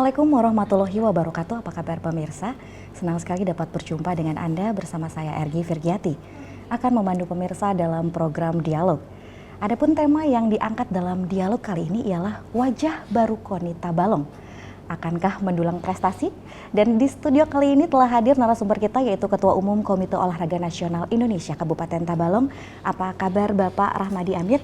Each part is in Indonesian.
Assalamualaikum warahmatullahi wabarakatuh. Apa kabar pemirsa? Senang sekali dapat berjumpa dengan Anda bersama saya Ergi Virgiati. Akan memandu pemirsa dalam program Dialog. Adapun tema yang diangkat dalam dialog kali ini ialah wajah baru KONI Tabalong. Akankah mendulang prestasi? Dan di studio kali ini telah hadir narasumber kita yaitu Ketua Umum Komite Olahraga Nasional Indonesia Kabupaten Tabalong. Apa kabar Bapak Rahmadi Amir?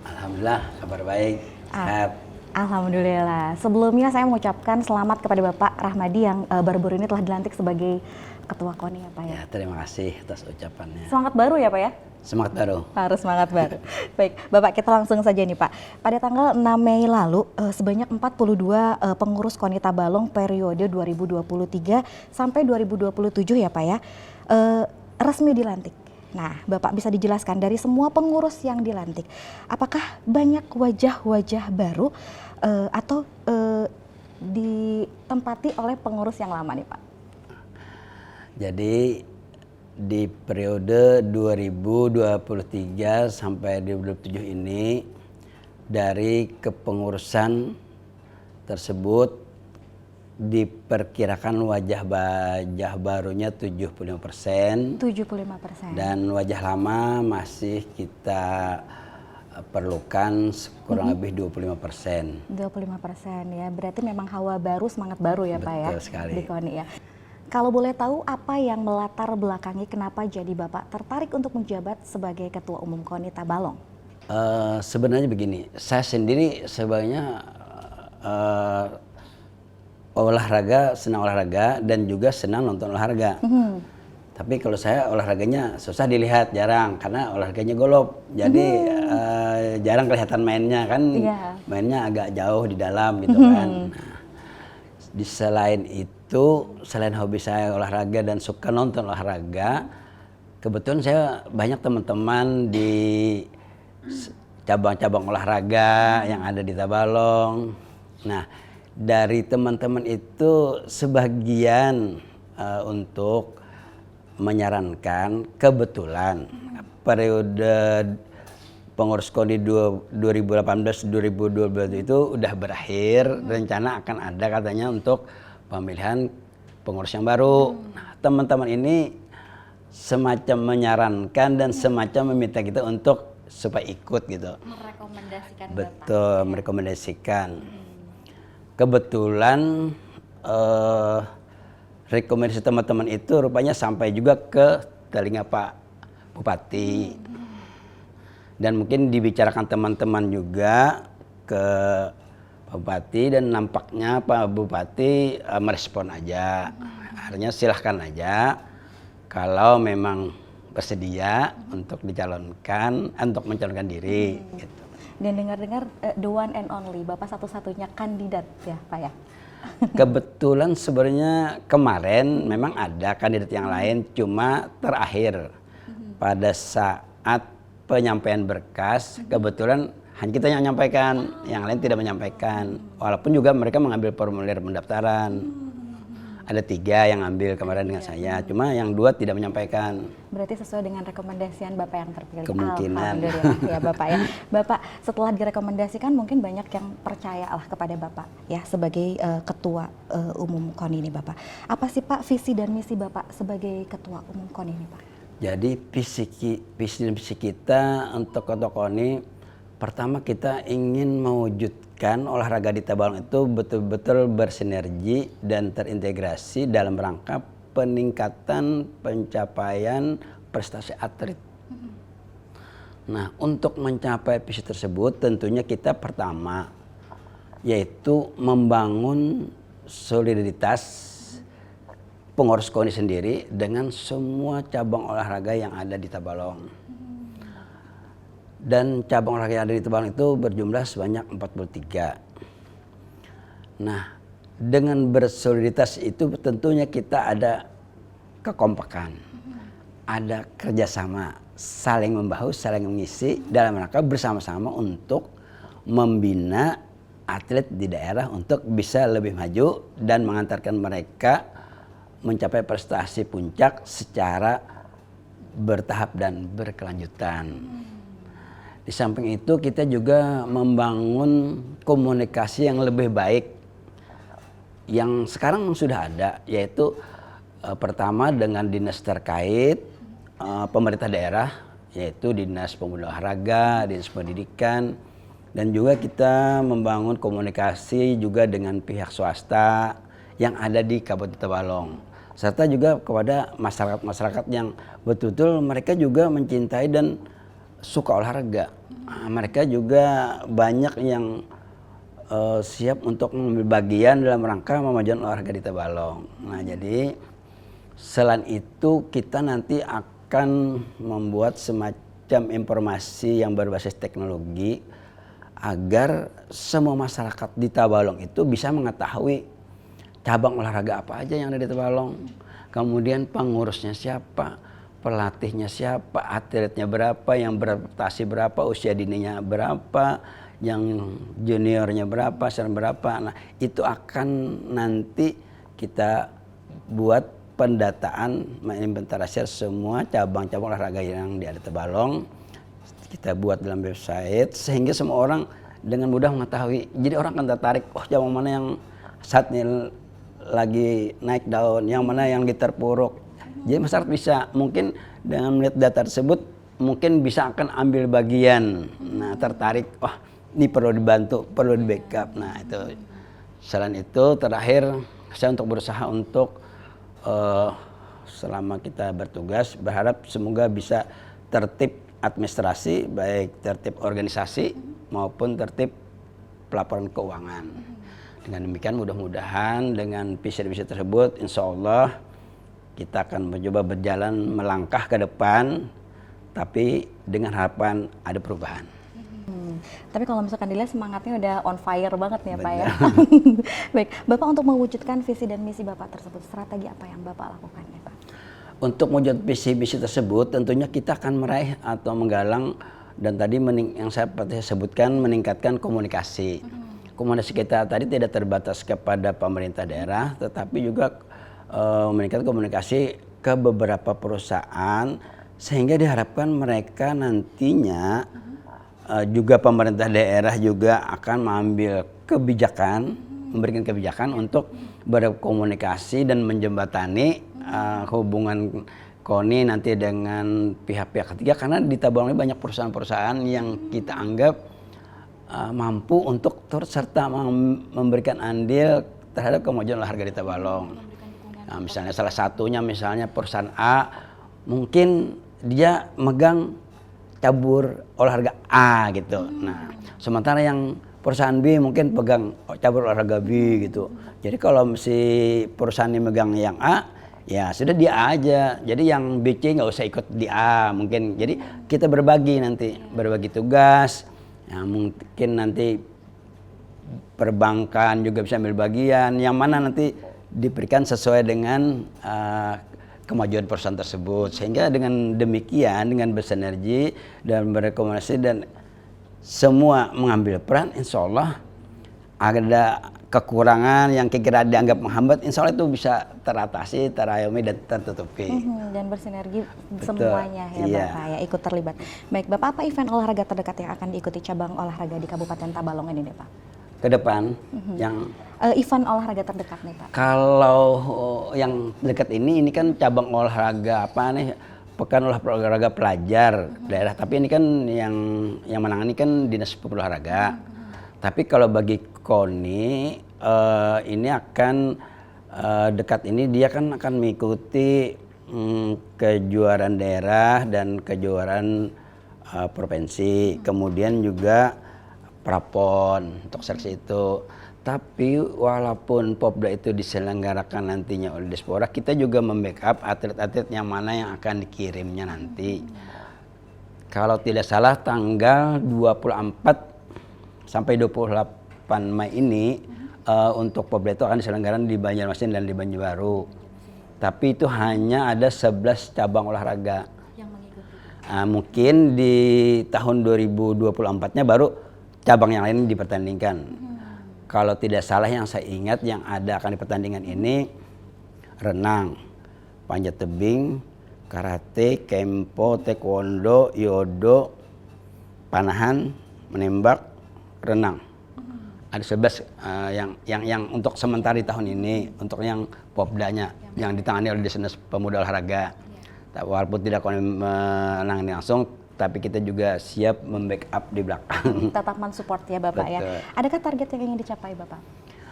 Alhamdulillah, kabar baik, sehat. Alhamdulillah. Sebelumnya saya mengucapkan selamat kepada Bapak Rahmadi yang baru-baru ini telah dilantik sebagai Ketua KONI ya Pak ya. Ya, terima kasih atas ucapannya. Semangat baru ya Pak ya? Semangat baru. Harus semangat baru. Baik, Bapak kita langsung saja nih Pak. Pada tanggal 6 Mei lalu sebanyak 42 pengurus KONI Tabalong periode 2023 sampai 2027 ya Pak ya, resmi dilantik. Nah, Bapak bisa dijelaskan dari semua pengurus yang dilantik, apakah banyak wajah-wajah baru atau ditempati oleh pengurus yang lama nih Pak? Jadi di periode 2023 sampai 2027 ini dari kepengurusan tersebut diperkirakan wajah barunya 75%. 75%. Dan wajah lama masih kita perlukan kurang lebih 25%. 25% ya, berarti memang hawa baru, semangat baru ya Pak ya. Betul sekali. Di KONI ya. Kalau boleh tahu apa yang melatar belakangi kenapa jadi Bapak tertarik untuk menjabat sebagai Ketua Umum KONI Tabalong? Sebenarnya begini, saya sendiri sebenarnya senang olahraga dan juga senang nonton olahraga. Tapi kalau saya olahraganya susah dilihat, jarang karena olahraganya golop. Jadi jarang kelihatan mainnya kan, mainnya agak jauh di dalam gitu kan. Nah, selain itu, selain hobi saya olahraga dan suka nonton olahraga, kebetulan saya banyak teman-teman di cabang-cabang olahraga yang ada di Tabalong. Nah, dari teman-teman itu sebagian untuk menyarankan, kebetulan periode pengurus KONI 2018-2022 itu udah berakhir, rencana akan ada katanya untuk pemilihan pengurus yang baru. Nah, teman-teman ini semacam menyarankan dan semacam meminta kita untuk supaya ikut gitu. Merekomendasikan Betul, Bapak. merekomendasikan. Kebetulan rekomendasi teman-teman itu rupanya sampai juga ke telinga Pak Bupati. Dan mungkin dibicarakan teman-teman juga ke Pak Bupati dan nampaknya Pak Bupati merespon aja. Artinya silahkan aja kalau memang bersedia untuk dicalonkan, untuk mencalonkan diri. Gitu. Dan dengar-dengar the one and only, Bapak satu-satunya kandidat ya Pak ya? Kebetulan sebenarnya kemarin memang ada kandidat yang lain, cuma terakhir pada saat penyampaian berkas, kebetulan hanya kita yang menyampaikan, yang lain tidak menyampaikan. Walaupun juga mereka mengambil formulir pendaftaran. Ada 3 yang ambil kemarin dengan saya, cuma yang 2 tidak menyampaikan. Berarti sesuai dengan rekomendasian Bapak yang terpilih. Kemungkinan. Alhamdulillah ya Bapak ya. Bapak setelah direkomendasikan mungkin banyak yang percayalah kepada Bapak ya sebagai Ketua Umum KONI ini Bapak. Apa sih Pak visi dan misi Bapak sebagai Ketua Umum KONI ini Pak? Jadi visi dan misi kita untuk Ketua KONI, pertama kita ingin mewujudkan olahraga di Tabalong itu betul-betul bersinergi dan terintegrasi dalam rangka peningkatan pencapaian prestasi atlet. Nah, untuk mencapai visi tersebut tentunya kita pertama yaitu membangun solidaritas pengurus KONI sendiri dengan semua cabang olahraga yang ada di Tabalong. Dan cabang olahraga yang ada di Tabalong itu berjumlah sebanyak 43. Nah, dengan bersolidaritas itu tentunya kita ada kekompakan, ada kerjasama, saling membahu, saling mengisi dalam rangka bersama-sama untuk membina atlet di daerah untuk bisa lebih maju dan mengantarkan mereka mencapai prestasi puncak secara bertahap dan berkelanjutan. Di samping itu kita juga membangun komunikasi yang lebih baik Yang sekarang sudah ada, yaitu pertama dengan dinas terkait pemerintah daerah, yaitu Dinas Pemuda Olahraga, Dinas Pendidikan, dan juga kita membangun komunikasi juga dengan pihak swasta yang ada di Kabupaten Tabalong, serta juga kepada masyarakat-masyarakat yang betul-betul mereka juga mencintai dan suka olahraga. Mereka juga banyak yang siap untuk mengambil bagian dalam rangka memajukan olahraga di Tabalong. Nah, jadi selain itu kita nanti akan membuat semacam informasi yang berbasis teknologi agar semua masyarakat di Tabalong itu bisa mengetahui cabang olahraga apa aja yang ada di Tabalong. Kemudian pengurusnya siapa, pelatihnya siapa, atletnya berapa, yang berprestasi berapa, usia dininya berapa, yang juniornya berapa, senior berapa. Nah, itu akan nanti kita buat pendataan, menginventarisir semua cabang-cabang olahraga yang ada di Tabalong. Kita buat dalam website sehingga semua orang dengan mudah mengetahui. Jadi orang akan tertarik, oh cabang mana yang saat ini lagi naik daun, yang mana yang terpuruk. Jadi masyarakat bisa mungkin dengan melihat data tersebut mungkin bisa akan ambil bagian. Nah, tertarik, wah ini perlu dibantu, perlu di backup. Nah, itu. Selain itu terakhir saya untuk berusaha untuk selama kita bertugas berharap semoga bisa tertib administrasi, baik tertib organisasi maupun tertib pelaporan keuangan. Dengan demikian mudah-mudahan dengan visi-visi tersebut insya Allah kita akan mencoba berjalan melangkah ke depan, tapi dengan harapan ada perubahan. Tapi kalau misalkan dilihat semangatnya udah on fire banget nih ya Pak ya. Baik, Bapak untuk mewujudkan visi dan misi Bapak tersebut, strategi apa yang Bapak lakukan ya Pak? Untuk mewujud visi-misi tersebut tentunya kita akan meraih atau menggalang dan tadi yang saya sebutkan meningkatkan komunikasi. Komunikasi kita tadi tidak terbatas kepada pemerintah daerah, tetapi juga meningkatkan komunikasi ke beberapa perusahaan sehingga diharapkan mereka nantinya juga pemerintah daerah juga akan mengambil kebijakan, memberikan kebijakan untuk berkomunikasi dan menjembatani hubungan KONI nanti dengan pihak-pihak ketiga, karena di Tabalong ini banyak perusahaan-perusahaan yang kita anggap mampu untuk turut serta memberikan andil terhadap kemajuan olahraga di Tabalong. Nah, misalnya salah satunya misalnya perusahaan A mungkin dia megang cabur olahraga A gitu. Nah, sementara yang perusahaan B mungkin pegang cabur olahraga B gitu. Jadi kalau si perusahaan ini megang yang A, ya sudah dia aja. Jadi yang B, C nggak usah ikut di A mungkin. Jadi kita berbagi nanti, berbagi tugas. Ya, mungkin nanti perbankan juga bisa ambil bagian. Yang mana nanti diberikan sesuai dengan kemajuan perusahaan tersebut, sehingga dengan demikian dengan bersinergi dan berkomunikasi dan semua mengambil peran, insya Allah ada kekurangan yang kira-kira dianggap menghambat, insya Allah itu bisa teratasi, terayomi dan tertutupi. Dan bersinergi semuanya ya Bapak ya, ikut terlibat. Baik Bapak, apa event olahraga terdekat yang akan diikuti cabang olahraga di Kabupaten Tabalong ini nih Pak? Ke depan yang event olahraga terdekat nih Pak. Kalau yang dekat ini kan cabang olahraga apa nih, pekan olahraga pelajar daerah, tapi ini kan yang menangani kan Dinas Pemuda Olahraga. Tapi kalau bagi KONI ini akan dekat ini dia kan akan mengikuti kejuaraan daerah dan kejuaraan provinsi, kemudian juga prapon untuk seleksi itu. Tapi walaupun Popda itu diselenggarakan nantinya oleh Dispora, kita juga membackup atlet-atlet yang mana yang akan dikirimnya nanti. Kalau tidak salah tanggal 24 sampai 28 Mei ini untuk Popda itu akan diselenggarakan di Banjarmasin dan di Banjarbaru. Tapi itu hanya ada 11 cabang olahraga. Yang mengikuti. Mungkin di tahun 2024-nya baru cabang yang lain dipertandingkan. Kalau tidak salah yang saya ingat yang ada akan dipertandingkan ini renang, panjat tebing, karate, kempo, taekwondo, yodo, panahan, menembak, renang. Ada 11 yang untuk sementara di tahun ini, untuk yang Popdanya yang ditangani oleh Dinas Pemuda Olahraga. Walaupun tidak menangani langsung, tapi kita juga siap membackup di belakang. Tetap mensupport ya Bapak ya. Betul. Adakah target yang ingin dicapai Bapak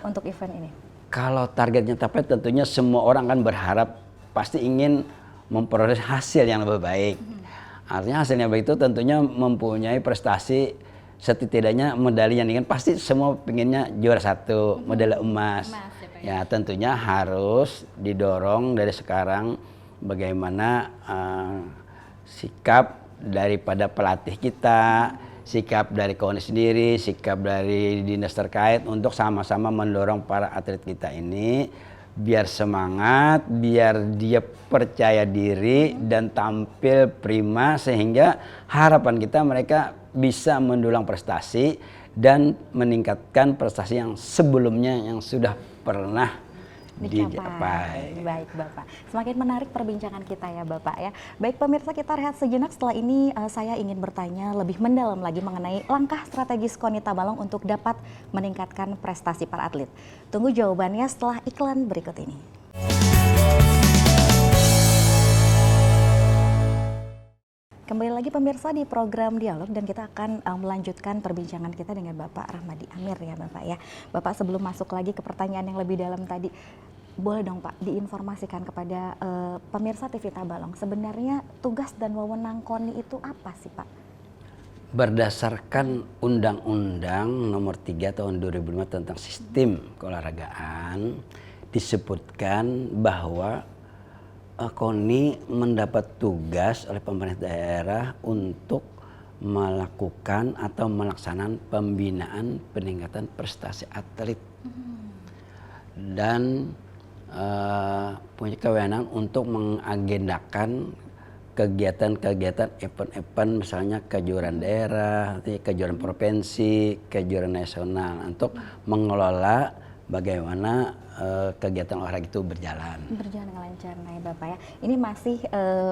untuk event ini? Kalau targetnya tercapai, tentunya semua orang kan berharap pasti ingin memperoleh hasil yang lebih baik. Artinya hasilnya baik itu tentunya mempunyai prestasi, setidaknya medali yang ingin, pasti semua pengennya juara 1, medali emas. Ya tentunya harus didorong dari sekarang bagaimana sikap daripada pelatih kita, sikap dari KONI sendiri, sikap dari dinas terkait untuk sama-sama mendorong para atlet kita ini biar semangat, biar dia percaya diri dan tampil prima, sehingga harapan kita mereka bisa mendulang prestasi dan meningkatkan prestasi yang sebelumnya yang sudah pernah dicapai. Baik Bapak, semakin menarik perbincangan kita ya Bapak ya. Baik pemirsa, kita rehat sejenak, setelah ini saya ingin bertanya lebih mendalam lagi mengenai langkah strategis KONI Tabalong untuk dapat meningkatkan prestasi para atlet. Tunggu jawabannya setelah iklan berikut ini. Kembali lagi pemirsa di program Dialog, dan kita akan melanjutkan perbincangan kita dengan Bapak Rahmadi Amir ya Bapak ya. Bapak, sebelum masuk lagi ke pertanyaan yang lebih dalam tadi, boleh dong Pak diinformasikan kepada pemirsa TV Tabalong, sebenarnya tugas dan wewenang KONI itu apa sih Pak? Berdasarkan Undang-Undang Nomor 3 Tahun 2005 tentang Sistem Keolahragaan, disebutkan bahwa KONI mendapat tugas oleh pemerintah daerah untuk melakukan atau melaksanakan pembinaan peningkatan prestasi atlet dan punya kewenangan untuk mengagendakan kegiatan-kegiatan event-event, misalnya kejuaraan daerah, kejuaraan provinsi, kejuaraan nasional, untuk mengelola bagaimana kegiatan olahraga itu berjalan dengan lancar. Nah ya Bapak ya, ini masih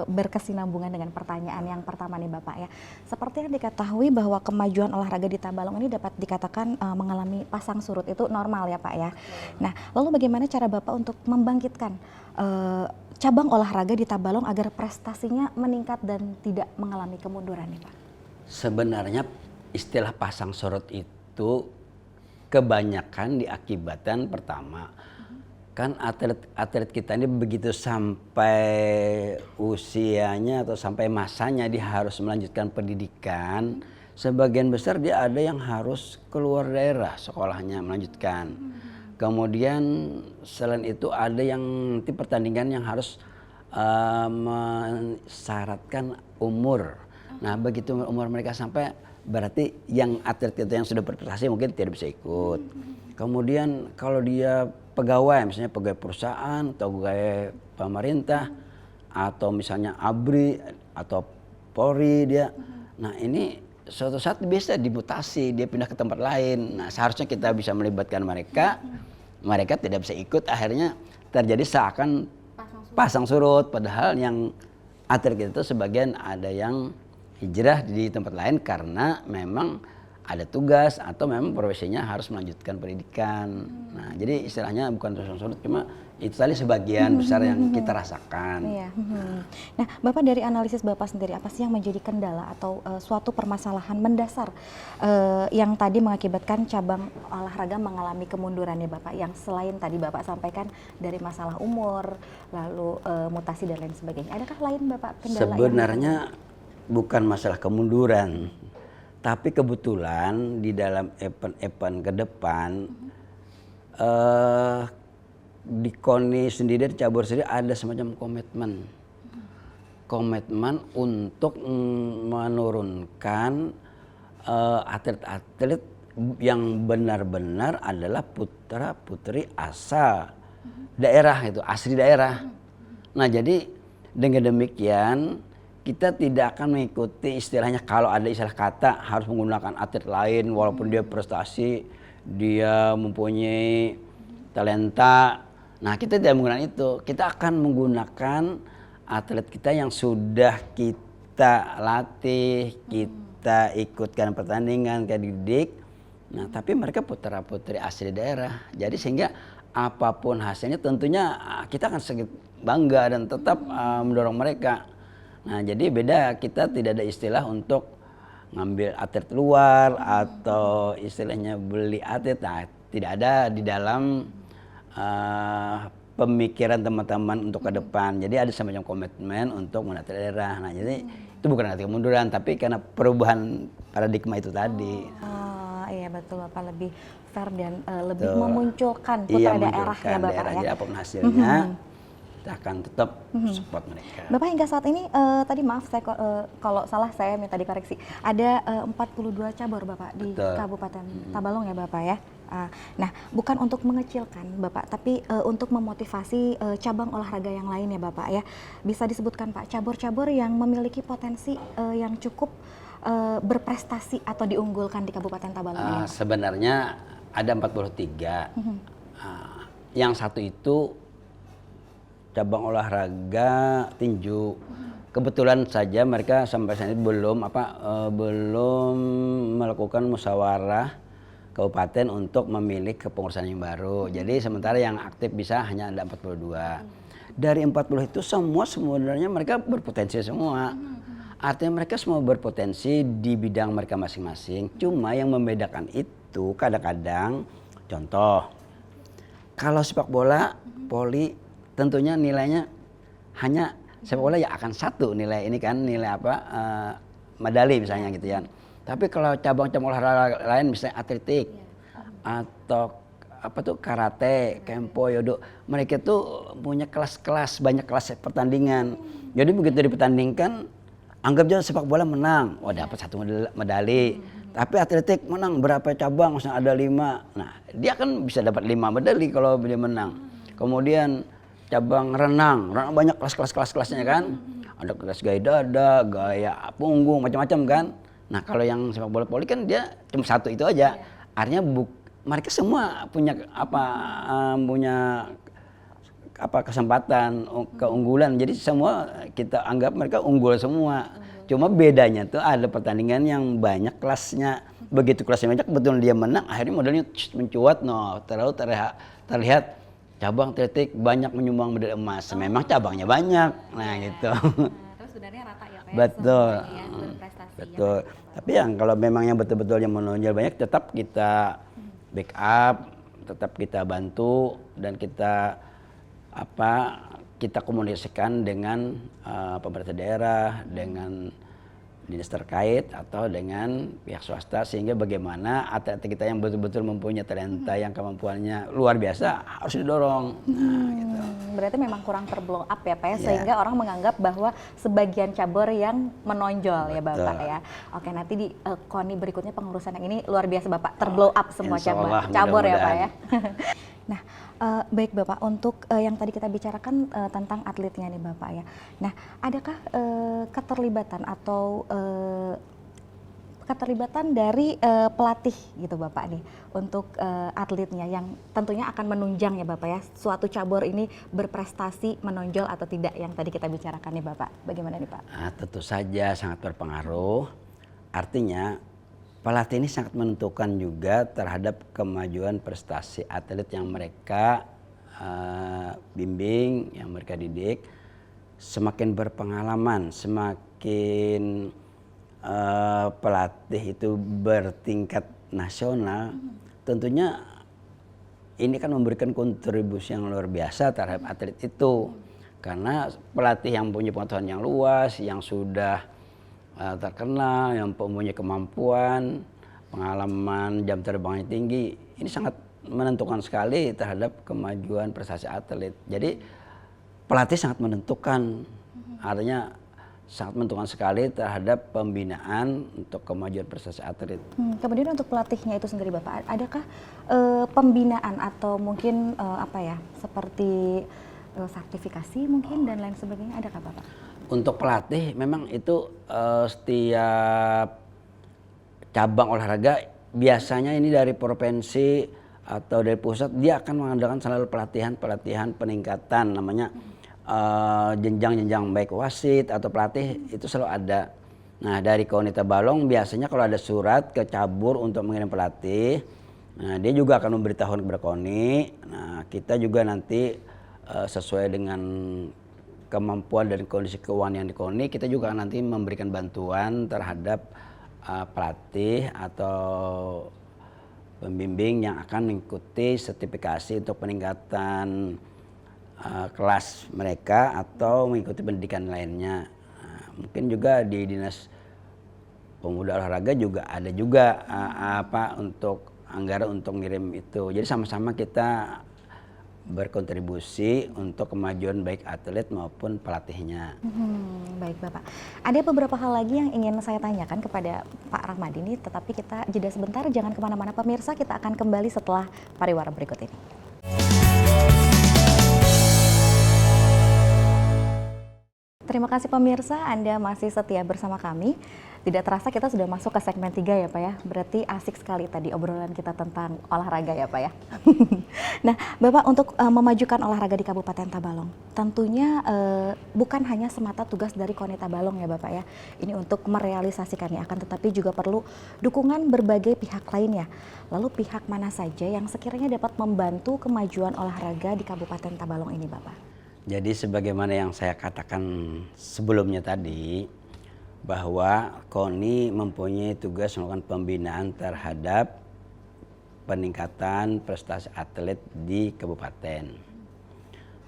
berkesinambungan dengan pertanyaan yang pertama nih Bapak ya. Seperti yang diketahui bahwa kemajuan olahraga di Tabalong ini dapat dikatakan mengalami pasang surut, itu normal ya Pak ya. Nah, lalu bagaimana cara Bapak untuk membangkitkan cabang olahraga di Tabalong agar prestasinya meningkat dan tidak mengalami kemunduran nih Pak? Sebenarnya istilah pasang surut itu kebanyakan diakibatkan pertama, kan atlet kita ini begitu sampai usianya atau sampai masanya dia harus melanjutkan pendidikan, sebagian besar dia ada yang harus keluar daerah sekolahnya melanjutkan. Kemudian selain itu ada yang nanti pertandingan yang harus mensyaratkan umur. Nah begitu umur mereka sampai, berarti yang atlet itu yang sudah berprestasi mungkin tidak bisa ikut. Kemudian kalau dia pegawai, misalnya pegawai perusahaan atau pegawai pemerintah atau misalnya ABRI atau Polri dia, nah ini suatu saat bisa dimutasi, dia pindah ke tempat lain. Nah seharusnya kita bisa melibatkan mereka, mereka tidak bisa ikut, akhirnya terjadi seakan pasang surut, padahal yang atlet kita itu sebagian ada yang hijrah di tempat lain karena memang ada tugas atau memang profesinya harus melanjutkan pendidikan. Nah, jadi istilahnya bukan pasang surut, cuma itu tadi sebagian besar yang kita rasakan. Iya. Nah, Bapak, dari analisis Bapak sendiri, apa sih yang menjadi kendala atau suatu permasalahan mendasar yang tadi mengakibatkan cabang olahraga mengalami kemunduran ya Bapak, yang selain tadi Bapak sampaikan dari masalah umur, lalu mutasi dan lain sebagainya. Adakah lain Bapak kendala? Sebenarnya bukan masalah kemunduran, tapi kebetulan di dalam event-event ke depan di KONI sendiri, di cabur sendiri ada semacam komitmen untuk menurunkan atlet-atlet yang benar-benar adalah putra putri asal daerah, itu asli daerah. Nah jadi dengan demikian kita tidak akan mengikuti istilahnya, kalau ada istilah kata harus menggunakan atlet lain walaupun dia prestasi, dia mempunyai talenta. Nah kita tidak menggunakan itu, kita akan menggunakan atlet kita yang sudah kita latih, kita ikutkan pertandingan, kita didik. Nah, tapi mereka putra-putri asli daerah. Jadi sehingga apapun hasilnya tentunya kita akan sangat bangga dan tetap mendorong mereka. Nah, jadi beda, kita tidak ada istilah untuk ngambil atlet luar atau istilahnya beli atlet. Nah, tidak ada di dalam pemikiran teman-teman untuk ke depan. Jadi ada semacam komitmen untuk menatap daerah. Nah, jadi itu bukan arti kemunduran, tapi karena perubahan paradigma itu tadi. Oh iya betul Bapak, lebih fair dan lebih memunculkan putra daerah ya Bapak daerah, ya. jadi apapun hasilnya kita akan tetap support mereka. Bapak hingga saat ini tadi maaf saya kalau salah saya minta dikoreksi. Ada 42 cabur Bapak di Kabupaten Tabalong ya Bapak ya. Nah, bukan untuk mengecilkan Bapak, tapi untuk memotivasi cabang olahraga yang lain ya Bapak ya. Bisa disebutkan Pak cabur-cabur yang memiliki potensi yang cukup berprestasi atau diunggulkan di Kabupaten Tabalong ini? Sebenarnya ada 43. Yang satu itu cabang olahraga tinju. Kebetulan saja mereka sampai saat ini belum melakukan musyawarah kabupaten untuk memilih kepengurusan yang baru. Jadi sementara yang aktif bisa hanya ada 42. Dari 40 itu semua sebenarnya mereka berpotensi semua. Artinya mereka semua berpotensi di bidang mereka masing-masing. Cuma yang membedakan itu kadang-kadang, contoh, kalau sepak bola, voli tentunya nilainya hanya sepak bola ya akan satu nilai ini kan, nilai medali misalnya gitu ya. Tapi kalau cabang-cabang olahraga lain misalnya atletik atau karate, kempo, judo, mereka tuh punya kelas-kelas, banyak kelas pertandingan. Jadi begitu dipertandingkan, anggap aja sepak bola menang, dapat satu medali. Tapi atletik menang berapa cabang, misalnya ada 5. Nah, dia kan bisa dapat 5 medali kalau dia menang. Kemudian cabang renang banyak kelas-kelasnya kan. Ada kelas gaya dada, gaya punggung, macam-macam kan. Nah, kalau yang sepak bola voli kan dia cuma satu itu aja. Artinya mereka semua punya kesempatan, keunggulan. Jadi semua kita anggap mereka unggul semua. Cuma bedanya tuh ada pertandingan yang banyak kelasnya. Begitu kelasnya banyak, betul dia menang, akhirnya modalnya mencuat. Terlalu terlihat cabang atletik banyak menyumbang medali emas. Memang cabangnya banyak. Nah, gitu. Terus sebenarnya rata ya Pak. Betul. Berprestasi. Betul. Tapi yang kalau memang yang betul-betul yang menonjol banyak, tetap kita backup, tetap kita bantu, dan kita komunikasikan dengan pemerintah daerah, dengan dinas terkait atau dengan pihak swasta, sehingga bagaimana atlet kita yang betul-betul mempunyai talenta yang kemampuannya luar biasa harus didorong. Nah, gitu. Berarti memang kurang terblow up ya Pak ya, sehingga orang menganggap bahwa sebagian cabur yang menonjol. Betul. Ya Bapak ya. Oke, nanti di KONI berikutnya pengurusan yang ini luar biasa Bapak, terblow up semua cabur ya Pak ya. Nah, baik Bapak, untuk yang tadi kita bicarakan tentang atletnya nih Bapak ya. Nah, adakah keterlibatan atau keterlibatan dari pelatih gitu Bapak nih untuk atletnya yang tentunya akan menunjang ya Bapak ya, suatu cabur ini berprestasi, menonjol atau tidak, yang tadi kita bicarakan nih Bapak. Bagaimana nih Pak? Tentu saja sangat berpengaruh. Artinya pelatih ini sangat menentukan juga terhadap kemajuan prestasi atlet yang mereka bimbing, yang mereka didik. Semakin berpengalaman, semakin pelatih itu bertingkat nasional, tentunya ini kan memberikan kontribusi yang luar biasa terhadap atlet itu. Karena pelatih yang punya pengetahuan yang luas, yang sudah terkenal, yang mempunyai kemampuan, pengalaman, jam terbangnya tinggi, ini sangat menentukan sekali terhadap kemajuan prestasi atlet. Jadi pelatih sangat menentukan, artinya sangat menentukan sekali terhadap pembinaan untuk kemajuan prestasi atlet. Kemudian untuk pelatihnya itu sendiri Bapak, adakah pembinaan atau mungkin seperti sertifikasi mungkin dan lain sebagainya, adakah Bapak? Untuk pelatih memang itu setiap cabang olahraga biasanya ini dari provinsi atau dari pusat dia akan mengadakan selalu pelatihan peningkatan, namanya jenjang-jenjang baik wasit atau pelatih itu selalu ada. Nah dari KONI Tabalong biasanya kalau ada surat ke cabur untuk mengirim pelatih, nah dia juga akan memberitahukan kepada KONI. Nah kita juga nanti sesuai dengan kemampuan dan kondisi keuangan yang di KONI, kita juga nanti memberikan bantuan terhadap pelatih atau pembimbing yang akan mengikuti sertifikasi untuk peningkatan kelas mereka atau mengikuti pendidikan lainnya. Mungkin juga di Dinas Pemuda Olahraga juga ada juga untuk anggaran untuk ngirim itu. Jadi sama-sama kita berkontribusi untuk kemajuan baik atlet maupun pelatihnya. Baik Bapak, ada beberapa hal lagi yang ingin saya tanyakan kepada Pak Rahmadi ini, tetapi kita jeda sebentar, jangan kemana-mana pemirsa, kita akan kembali setelah pariwara berikut ini. Terima kasih pemirsa, Anda masih setia bersama kami. Tidak terasa kita sudah masuk ke segmen 3 ya Pak ya. Berarti asik sekali tadi obrolan kita tentang olahraga ya Pak ya. Nah Bapak, untuk memajukan olahraga di Kabupaten Tabalong, tentunya bukan hanya semata tugas dari KONI Tabalong ya Bapak ya. Ini untuk merealisasikannya, akan tetapi juga perlu dukungan berbagai pihak lainnya. Lalu pihak mana saja yang sekiranya dapat membantu kemajuan olahraga di Kabupaten Tabalong ini Bapak? Jadi sebagaimana yang saya katakan sebelumnya tadi, bahwa KONI mempunyai tugas melakukan pembinaan terhadap peningkatan prestasi atlet di kabupaten.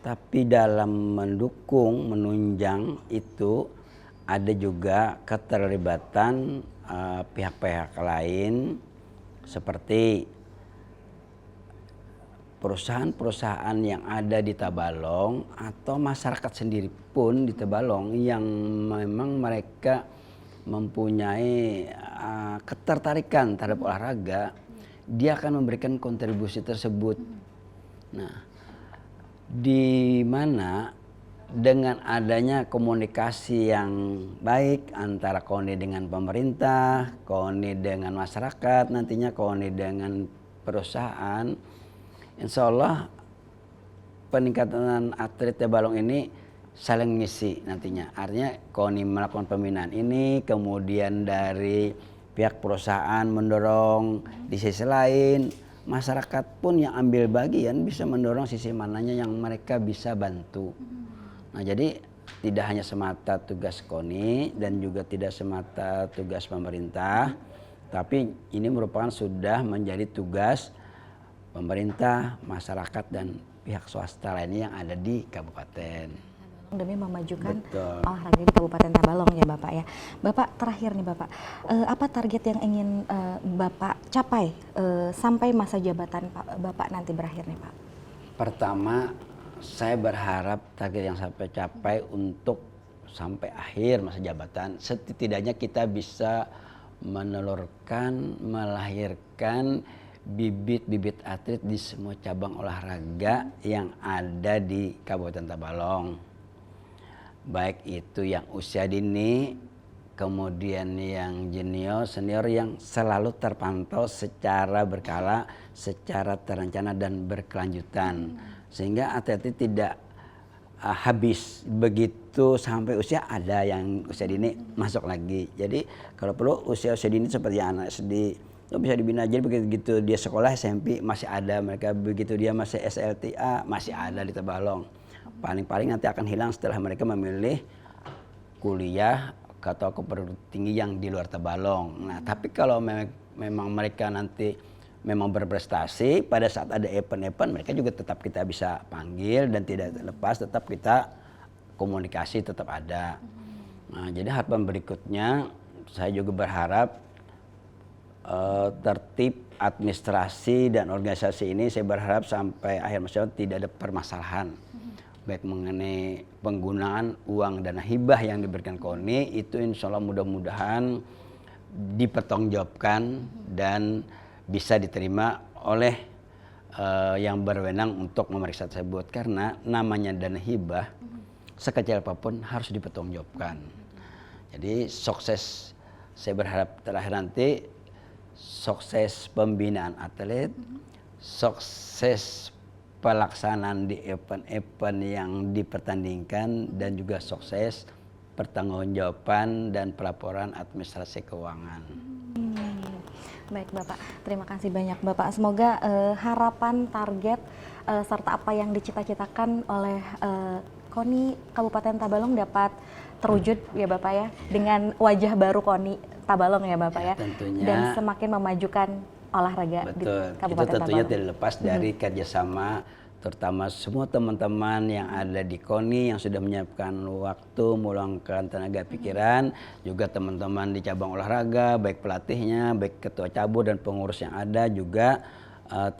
Tapi dalam mendukung, menunjang itu ada juga keterlibatan pihak-pihak lain seperti perusahaan-perusahaan yang ada di Tabalong atau masyarakat sendiri pun di Tabalong yang memang mereka mempunyai ketertarikan terhadap olahraga, dia akan memberikan kontribusi tersebut. Nah, di mana dengan adanya komunikasi yang baik antara KONI dengan pemerintah, KONI dengan masyarakat, nantinya KONI dengan perusahaan, insya Allah peningkatan atlet Tabalong ini saling ngisi nantinya. Artinya KONI melakukan pembinaan ini, kemudian dari pihak perusahaan mendorong di sisi lain, masyarakat pun yang ambil bagian bisa mendorong sisi mananya yang mereka bisa bantu. Nah jadi tidak hanya semata tugas KONI dan juga tidak semata tugas pemerintah, tapi ini merupakan sudah menjadi tugas pemerintah, masyarakat, dan pihak swasta lainnya yang ada di kabupaten. Demi memajukan olahraga di Kabupaten Tabalong ya Bapak ya. Bapak, terakhir nih Bapak, apa target yang ingin Bapak capai sampai masa jabatan Bapak nanti berakhir nih Pak? Pertama, saya berharap target yang sampai capai untuk sampai akhir masa jabatan, setidaknya kita bisa menelurkan, melahirkan bibit-bibit atlet di semua cabang olahraga yang ada di Kabupaten Tabalong. Baik itu yang usia dini, kemudian yang junior, senior yang selalu terpantau secara berkala, secara terencana dan berkelanjutan. Sehingga atlet itu tidak habis begitu sampai usia, ada yang usia dini masuk lagi. Jadi kalau perlu usia-usia dini seperti anak SD, itu bisa dibina. Jadi begitu dia sekolah SMP masih ada mereka, begitu dia masih SLTA masih ada di Tabalong. Paling-paling nanti akan hilang setelah mereka memilih kuliah atau ke perguruan tinggi yang di luar Tabalong. Nah tapi kalau memang mereka nanti memang berprestasi, pada saat ada event-event mereka juga tetap kita bisa panggil dan tidak lepas, tetap kita komunikasi tetap ada. Nah jadi harapan berikutnya saya juga berharap tertib administrasi dan organisasi ini, saya berharap sampai akhir masa tidak ada permasalahan baik mengenai penggunaan uang dana hibah yang diberikan KONI, itu insya Allah mudah-mudahan dipertanggungjawabkan dan bisa diterima oleh yang berwenang untuk memeriksa tersebut, karena namanya dana hibah sekecil apapun harus dipertanggungjawabkan. Jadi sukses, saya berharap terakhir nanti sukses pembinaan atlet, sukses pelaksanaan di event-event yang dipertandingkan, dan juga sukses pertanggungjawaban dan pelaporan administrasi keuangan. Baik Bapak, terima kasih banyak Bapak. Semoga harapan, target, serta apa yang dicita-citakan oleh KONI Kabupaten Tabalong dapat terwujud ya Bapak ya, dengan wajah baru KONI Tabalong ya Bapak ya, tentunya. Dan semakin memajukan olahraga di Kabupaten Kita tentunya Tabalong. tidak lepas dari kerjasama, terutama semua teman-teman yang ada di KONI yang sudah menyiapkan waktu, meluangkan tenaga pikiran, juga teman-teman di cabang olahraga, baik pelatihnya, baik ketua cabur dan pengurus yang ada juga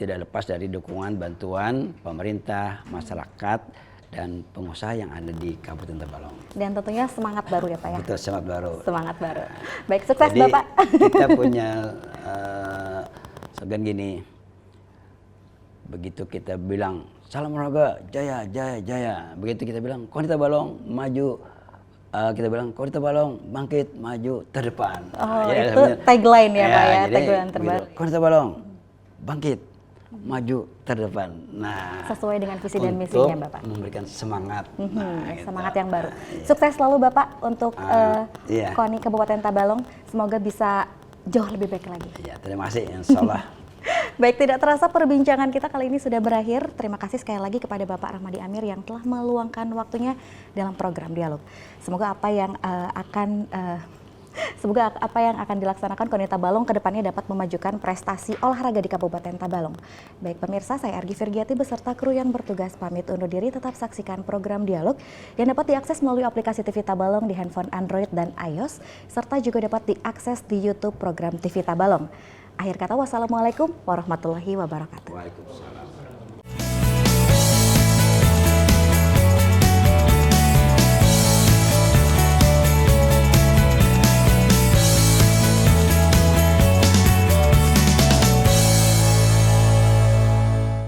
tidak lepas dari dukungan bantuan pemerintah, masyarakat, dan pengusaha yang ada di Kabupaten Tabalong. Dan tentunya semangat baru ya Pak ya. Betul, semangat baru. Semangat baru. Baik, sukses Jadi, Bapak. kita punya slogan gini, begitu kita bilang salam olahraga jaya jaya jaya, begitu kita bilang KONI Tabalong maju, kita bilang KONI Tabalong bangkit maju terdepan. Oh, ya, itu tagline ya Pak ya, jadi, tagline terbaru. KONI Tabalong bangkit maju terdepan. Nah, sesuai dengan visi dan misinya Bapak. Memberikan semangat. Semangat yang baru. Sukses selalu Bapak untuk KONI Kabupaten Tabalong. Semoga bisa jauh lebih baik lagi. Ya, terima kasih. Insya Allah. Baik, tidak terasa perbincangan kita kali ini sudah berakhir. Terima kasih sekali lagi kepada Bapak Rahmadi Amir yang telah meluangkan waktunya dalam program Dialog. Semoga apa yang akan dilaksanakan KONI Tabalong ke depannya dapat memajukan prestasi olahraga di Kabupaten Tabalong. Baik pemirsa, saya Ergi Virgiati beserta kru yang bertugas pamit undur diri. Tetap saksikan program Dialog yang dapat diakses melalui aplikasi TV Tabalong di handphone Android dan iOS, serta juga dapat diakses di YouTube program TV Tabalong. Akhir kata, wassalamualaikum warahmatullahi wabarakatuh. Waalaikumsalam.